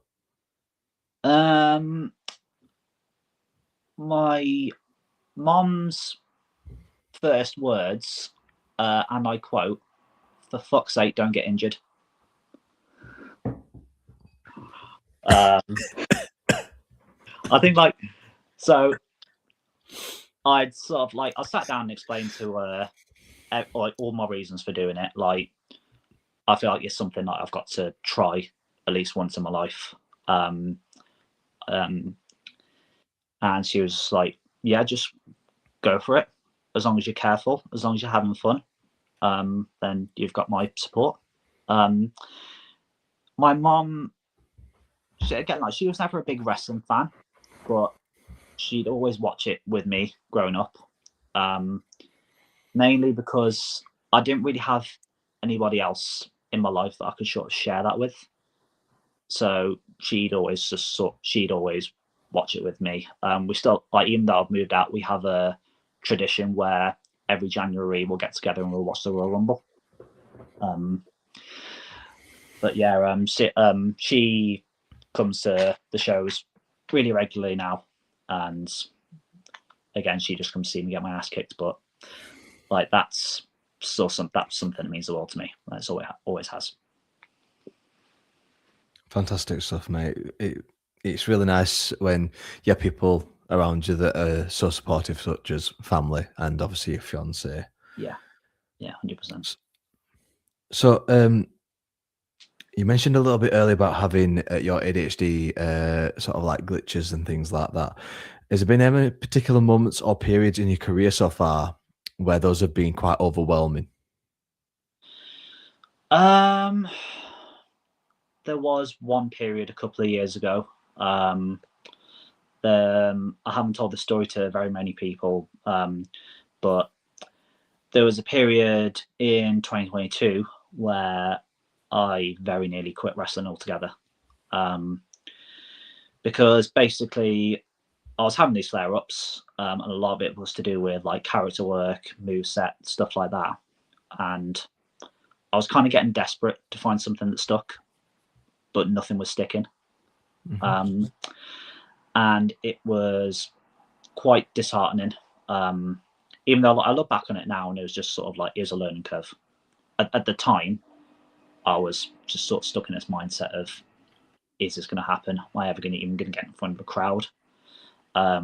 Speaker 2: My mom's first words, and I quote, "For fuck's sake, don't get injured." I think like, so I'd sort of like, I sat down and explained to her like all my reasons for doing it. Like, I feel like it's something that I've got to try at least once in my life. And she was like, "Yeah, just go for it. As long as you're careful, as long as you're having fun, then you've got my support." My mom, again, like, she was never a big wrestling fan, but she'd always watch it with me growing up. Mainly because I didn't really have anybody else in my life that I could sort of share that with. So she'd always watch it with me. We still, like, even though I've moved out, we have a tradition where every January we'll get together and we'll watch the Royal Rumble. But yeah, she comes to the shows really regularly now, and again, she just comes to see me get my ass kicked. But like, that's something that means the world to me. That's always has.
Speaker 1: Fantastic stuff, mate. It's really nice when you have people around you that are so supportive, such as family and obviously your fiance.
Speaker 2: Yeah, 100%.
Speaker 1: So, you mentioned a little bit earlier about having your ADHD sort of like glitches and things like that. Has there been any particular moments or periods in your career so far where those have been quite overwhelming?
Speaker 2: There was one period a couple of years ago. I haven't told the story to very many people, but there was a period in 2022 where I very nearly quit wrestling altogether, because basically I was having these flare-ups, and a lot of it was to do with like character work, moveset, stuff like that, and I was kind of getting desperate to find something that stuck, but nothing was sticking. Mm-hmm. And it was quite disheartening. Even though I look back on it now and it was just sort of like, it was a learning curve. at the time, I was just sort of stuck in this mindset of, is this going to happen? Am I ever even going to get in front of a crowd? I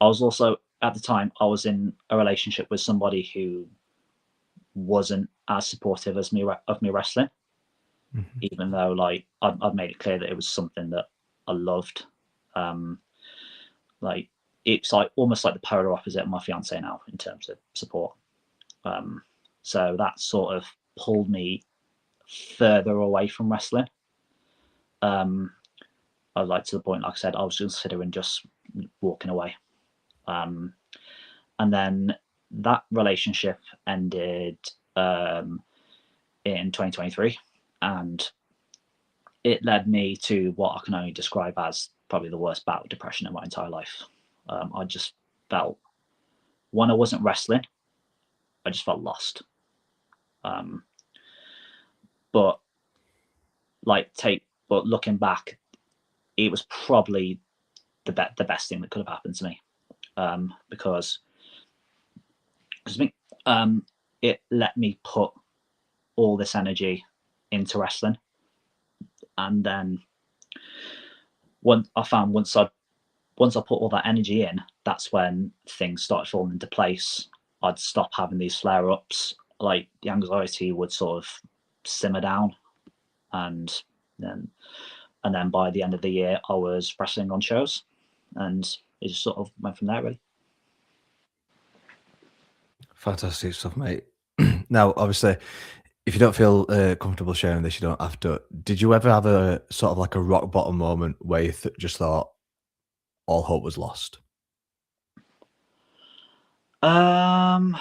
Speaker 2: was also, at the time, I was in a relationship with somebody who wasn't as supportive as me of me wrestling, even though like I'd made it clear that it was something that I loved. Like it's like almost like the polar opposite of my fiance now in terms of support. So that sort of pulled me further away from wrestling. I like to the point, like I said, I was considering just walking away. And then that relationship ended in 2023, and it led me to what I can only describe as probably the worst bout of depression in my entire life. I just felt, when I wasn't wrestling, I just felt lost. But looking back, it was probably the best thing that could have happened to me, because it let me put all this energy into wrestling, and then once I put all that energy in, that's when things started falling into place. I'd stop having these flare-ups, like the anxiety would sort of simmer down, and then by the end of the year I was wrestling on shows, and it just sort of went from there, really.
Speaker 1: Fantastic stuff, mate. Now, obviously, if you don't feel comfortable sharing this, you don't have to. Did you ever have a sort of like a rock bottom moment where you just thought all hope was lost?
Speaker 2: I'm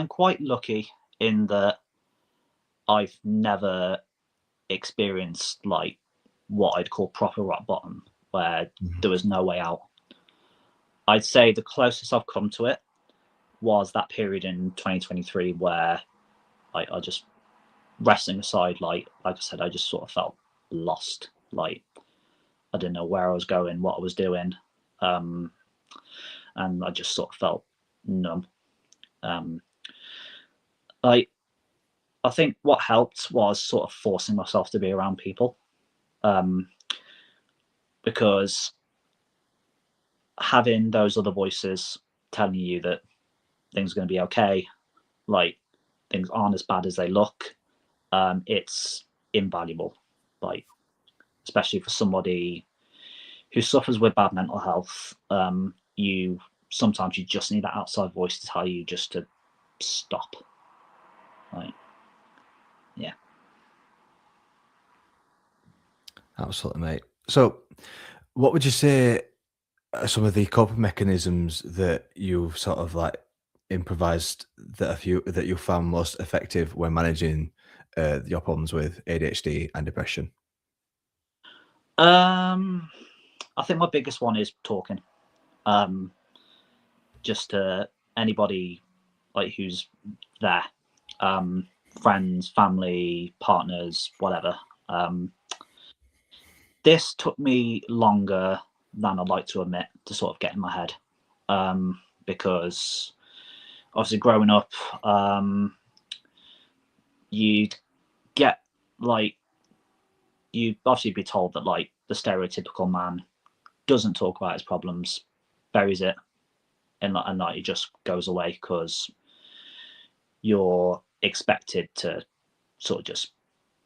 Speaker 2: quite lucky in that I've never experienced like what I'd call proper rock bottom, where there was no way out. I'd say the closest I've come to it was that period in 2023 where I just, wrestling aside, like I said, I just sort of felt lost. Like I didn't know where I was going, what I was doing, and I just sort of felt numb. I think what helped was sort of forcing myself to be around people, because having those other voices telling you that things are going to be okay, like things aren't as bad as they look, it's invaluable. Like especially for somebody who suffers with bad mental health, you sometimes you just need that outside voice to tell you just to stop. Like, yeah.
Speaker 1: Absolutely, mate. So, what would you say are some of the coping mechanisms that you've sort of like improvised that you found most effective when managing your problems with ADHD and depression?
Speaker 2: I think my biggest one is talking. Just to anybody like who's there, friends, family, partners, whatever. This took me longer than I'd like to admit to sort of get in my head, because obviously growing up, you'd get like, you'd obviously be told that like the stereotypical man doesn't talk about his problems, buries it, and like it just goes away because you're expected to sort of just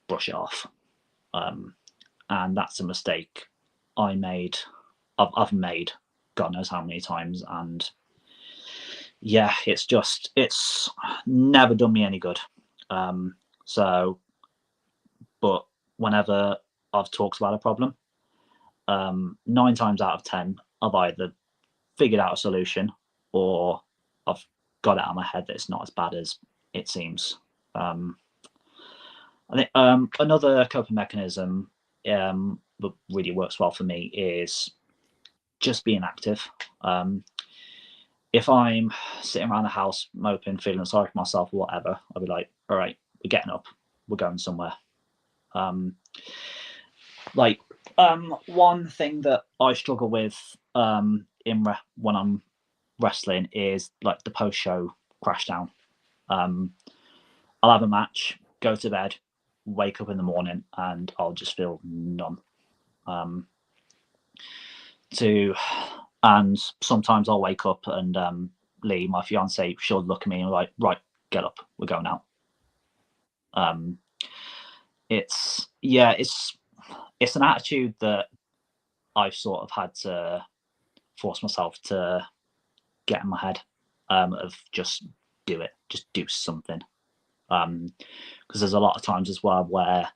Speaker 2: brush it off. And that's a mistake I made. I've made God knows how many times, and yeah, it's never done me any good. So, but whenever I've talked about a problem, 9 times out of 10, I've either figured out a solution or I've got it out of my head that it's not as bad as it seems. I think another coping mechanism that really works well for me is just being active. If I'm sitting around the house moping, feeling sorry for myself or whatever, I'll be like, all right, we're getting up, we're going somewhere. One thing that I struggle with when I'm wrestling is like the post-show crash down. I'll have a match, go to bed, wake up in the morning, and I'll just feel numb. And sometimes I'll wake up and Lee, my fiance, she'll look at me and like, right, get up, we're going out. It's an attitude that I've sort of had to force myself to get in my head, of just do it, just do something. Because there's a lot of times as well where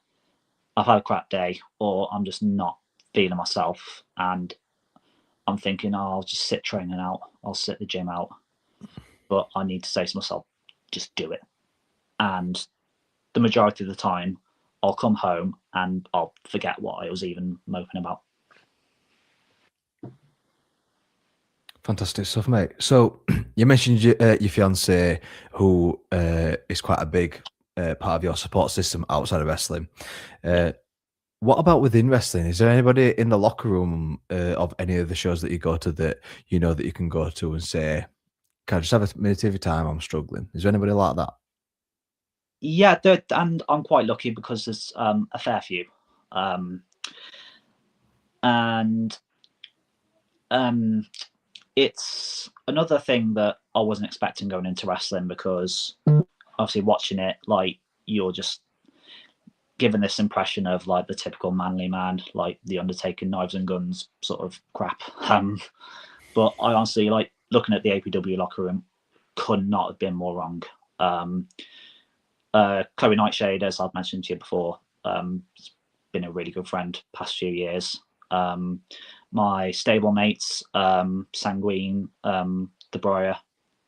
Speaker 2: I've had a crap day or I'm just not feeling myself, and I'm thinking, oh, I'll just sit training out, I'll sit the gym out. But I need to say to myself, just do it. And the majority of the time, I'll come home and I'll forget what I was even moping about.
Speaker 1: Fantastic stuff, mate. So you mentioned your fiance, who is quite a big part of your support system outside of wrestling. What about within wrestling? Is there anybody in the locker room of any of the shows that you go to that you know that you can go to and say, "Can I just have a minute of your time? I'm struggling." Is there anybody like that?
Speaker 2: Yeah, and I'm quite lucky because there's a fair few. And it's another thing that I wasn't expecting going into wrestling, because obviously watching it, like, you're just given this impression of like the typical manly man, like the Undertaker, knives and guns sort of crap. But I honestly, like, looking at the APW locker room, could not have been more wrong. Chloe Nightshade, as I've mentioned to you before, has been a really good friend past few years. My stable mates, Sanguine, the Briar,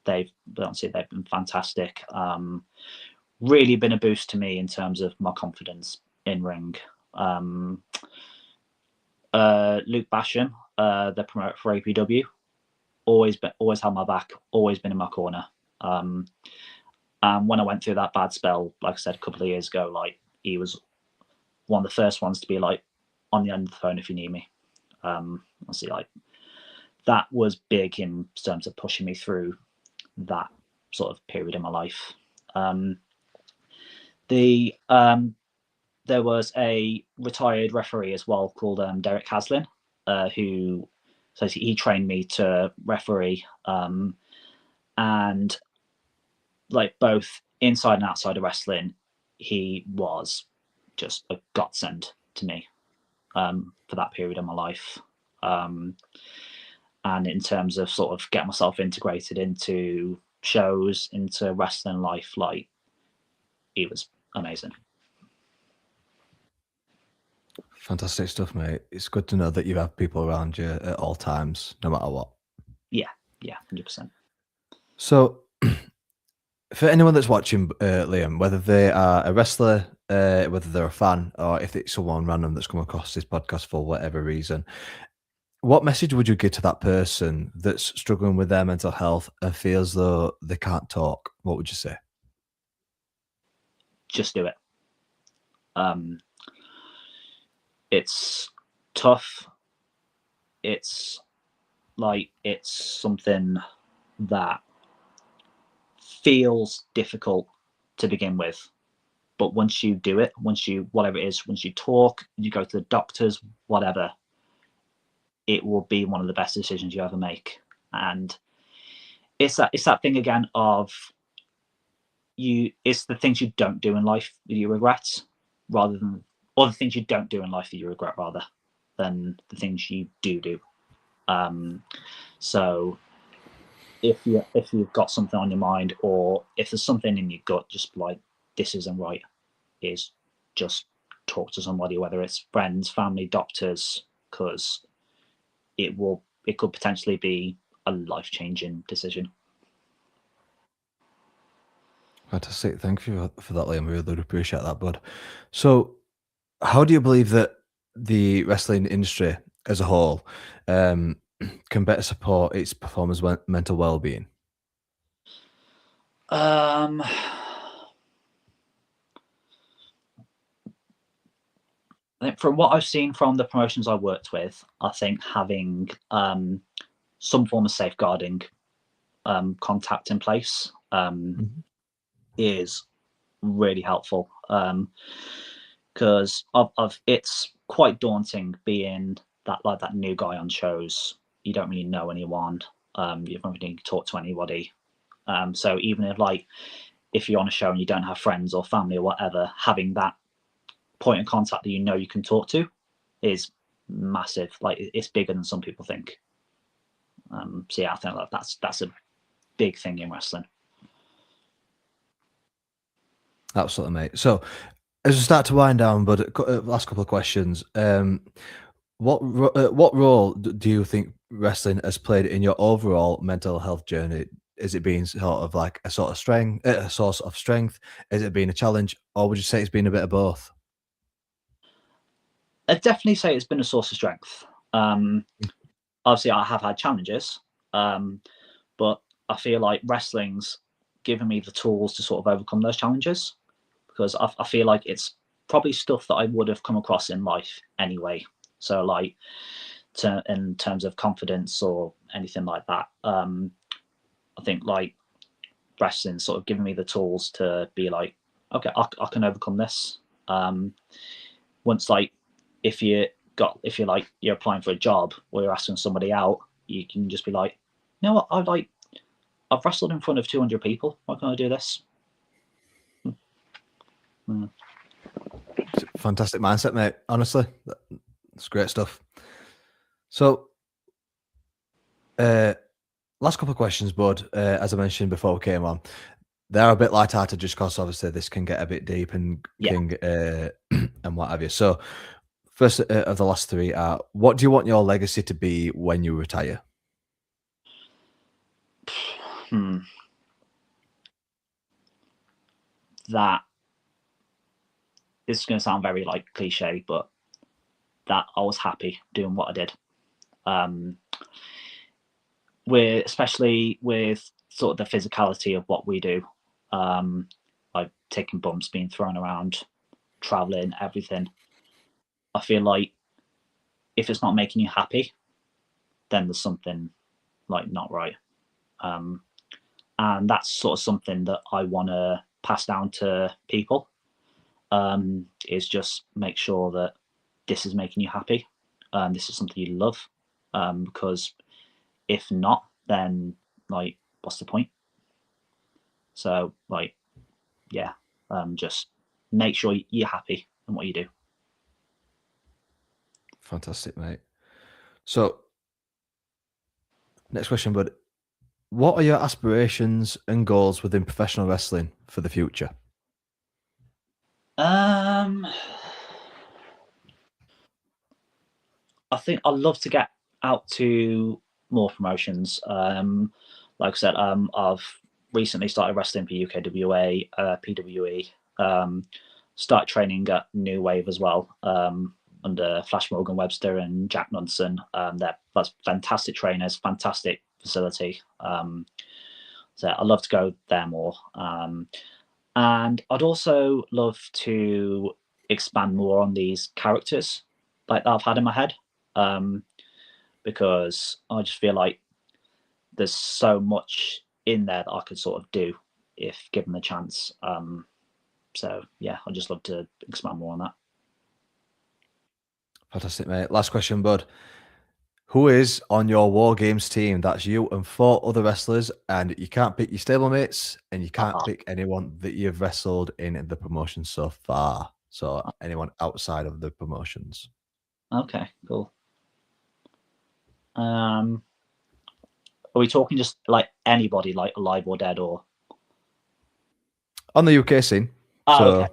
Speaker 2: they've been fantastic. Really been a boost to me in terms of my confidence in ring. Luke Basham, the promoter for APW, always had my back, always been in my corner. And when I went through that bad spell, like I said, a couple of years ago, like, he was one of the first ones to be like on the end of the phone if you need me. Obviously, like, that was big in terms of pushing me through that sort of period in my life. There was a retired referee as well called Derek Haslin, who he trained me to referee, and like both inside and outside of wrestling, he was just a godsend to me for that period of my life. And in terms of sort of getting myself integrated into shows, into wrestling life, like, it was amazing.
Speaker 1: Fantastic stuff, mate. It's good to know that you have people around you at all times, no matter what.
Speaker 2: Yeah, 100%.
Speaker 1: So, for anyone that's watching, Liam, whether they are a wrestler, whether they're a fan, or if it's someone random that's come across this podcast for whatever reason, what message would you give to that person that's struggling with their mental health and feels though they can't talk? What would you say?
Speaker 2: Just do it. It's tough. It's something that feels difficult to begin with, but once you do it, once you talk, you go to the doctors, whatever, it will be one of the best decisions you ever make. And it's that thing again of it's the things you don't do in life that you regret, or the things you don't do in life that you regret rather than the things you do. So if you've got something on your mind, or if there's something in your gut, just like, this isn't right, is just talk to somebody, whether it's friends, family, doctors, because it could potentially be a life-changing decision.
Speaker 1: Fantastic. Thank you for that, Liam. I really do appreciate that, bud. So, how do you believe that the wrestling industry as a whole can better support its performers' mental well-being?
Speaker 2: I think from what I've seen from the promotions I worked with, I think having some form of safeguarding contact in place is really helpful. Because it's quite daunting being that new guy on shows. You don't really know anyone. You don't really talk to anybody. So even if you're on a show and you don't have friends or family or whatever, having that point of contact that you can talk to is massive. Like, it's bigger than some people think. So yeah, I think that's a big thing in wrestling.
Speaker 1: Absolutely, mate. So as we start to wind down, but last couple of questions. What role do you think wrestling has played in your overall mental health journey? Is it being sort of like a source of strength? Is it being a challenge, or would you say it's been a bit of both?
Speaker 2: I'd definitely say it's been a source of strength. Obviously, I have had challenges, but I feel like wrestling's given me the tools to sort of overcome those challenges, because I feel like it's probably stuff that I would have come across in life anyway. So like, in terms of confidence or anything like that, I think like wrestling sort of given me the tools to be like, okay, I can overcome this. Once like, if you're applying for a job or you're asking somebody out, you can just be like, you know what, I've wrestled in front of 200 people. Why can't I do this?
Speaker 1: Fantastic mindset, mate. Honestly, it's great stuff. So, last couple of questions, bud. As I mentioned before we came on, they're a bit light-hearted just because obviously this can get a bit deep and can and what have you. So, first of the last three are: what do you want your legacy to be when you retire?
Speaker 2: That is going to sound very like cliche, but that I was happy doing what I did. Especially with sort of the physicality of what we do, like taking bumps, being thrown around, traveling, everything. I feel like if it's not making you happy, then there's something like not right. And that's sort of something that I want to pass down to people, is just make sure that this is making you happy. This is something you love, because if not, then like, what's the point? So like, yeah, just make sure you're happy in what you do.
Speaker 1: Fantastic, mate. So, next question, bud. What are your aspirations and goals within professional wrestling for the future?
Speaker 2: I think I'd love to get out to more promotions. Like I said, I've recently started wrestling for UKWA, PWE. Started training at New Wave as well, under Flash Morgan Webster and Jack Nunson. That's fantastic trainers, fantastic facility. So I'd love to go there more. And I'd also love to expand more on these characters like that I've had in my head, because I just feel like there's so much in there that I could sort of do if given the chance. So yeah, I'd just love to expand more on that.
Speaker 1: Fantastic, mate. Last question, bud. Who is on your War Games team? That's you and four other wrestlers, and you can't pick your stablemates, and you can't pick anyone that you've wrestled in the promotion so far. So anyone outside of the promotions.
Speaker 2: Okay, cool. Are we talking just like anybody, like alive or dead, or
Speaker 1: On the UK scene?
Speaker 2: okay.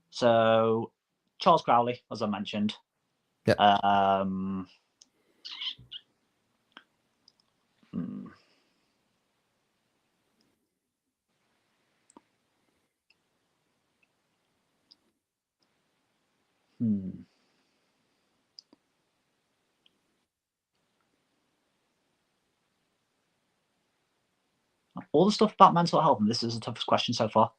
Speaker 2: So Charles Crowley, as I mentioned.
Speaker 1: Yeah.
Speaker 2: All the stuff about mental health, and this is the toughest question so far.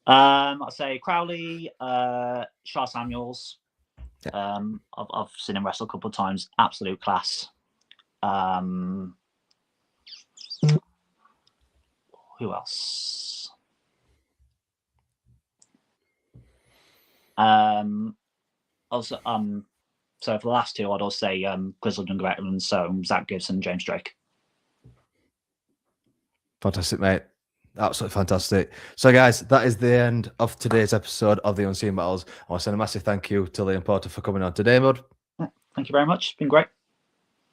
Speaker 2: I'd say Crowley, Shah Samuels.
Speaker 1: Yeah.
Speaker 2: I've seen him wrestle a couple of times. Absolute class. Who else? Also, so for the last two, I'd also say Grizzled and Veterans, so Zach Gibson, James Drake.
Speaker 1: Fantastic, mate. Absolutely fantastic. So, guys, that is the end of today's episode of the Unseen Battles. I want to send a massive thank you to Liam Porter for coming on today, Mud.
Speaker 2: Thank you very much. It's been great.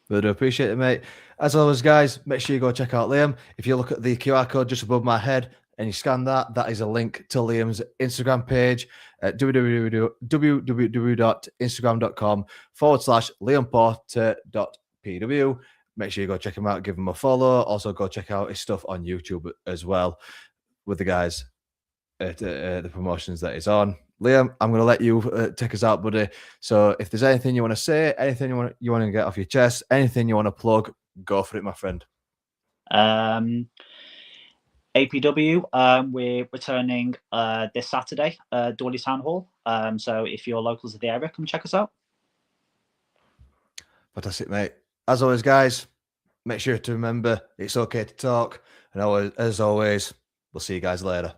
Speaker 1: Really do appreciate it, mate. As always, guys, make sure you go check out Liam. If you look at the QR code just above my head and you scan that, that is a link to Liam's Instagram page at www.instagram.com/liamporter.pw. Make sure you go check him out, give him a follow. Also, go check out his stuff on YouTube as well with the guys at the promotions that he's on. Liam, I'm going to let you take us out, buddy. So if there's anything you want to say, anything you want to get off your chest, anything you want to plug, go for it, my friend.
Speaker 2: APW, we're returning this Saturday, Dawley Town Hall. So if you're locals of the area, come check us out.
Speaker 1: Fantastic, mate. As always, guys, make sure to remember it's okay to talk. And as always, we'll see you guys later.